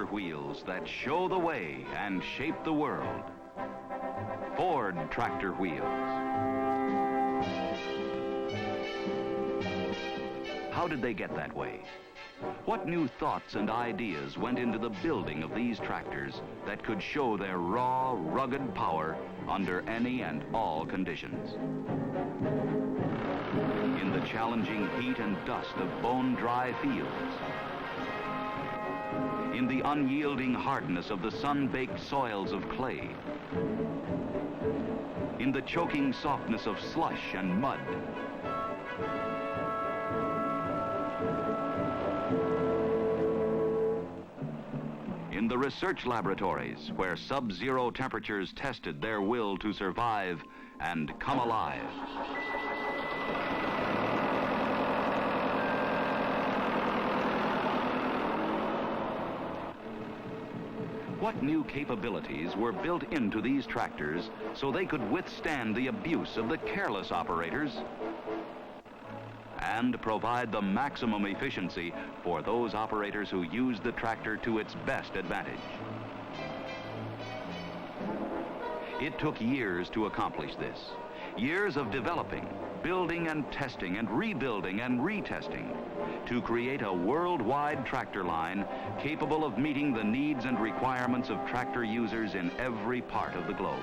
tractor wheels that show the way and shape the world. Ford tractor wheels. How did they get that way? What new thoughts and ideas went into the building of these tractors that could show their raw, rugged power under any and all conditions? In the challenging heat and dust of bone-dry fields, in the unyielding hardness of the sun-baked soils of clay, in the choking softness of slush and mud, in the research laboratories where sub-zero temperatures tested their will to survive and come alive. What new capabilities were built into these tractors so they could withstand the abuse of the careless operators and provide the maximum efficiency for those operators who use the tractor to its best advantage? It took years to accomplish this. Years of developing, building and testing and rebuilding and retesting to create a worldwide tractor line capable of meeting the needs and requirements of tractor users in every part of the globe.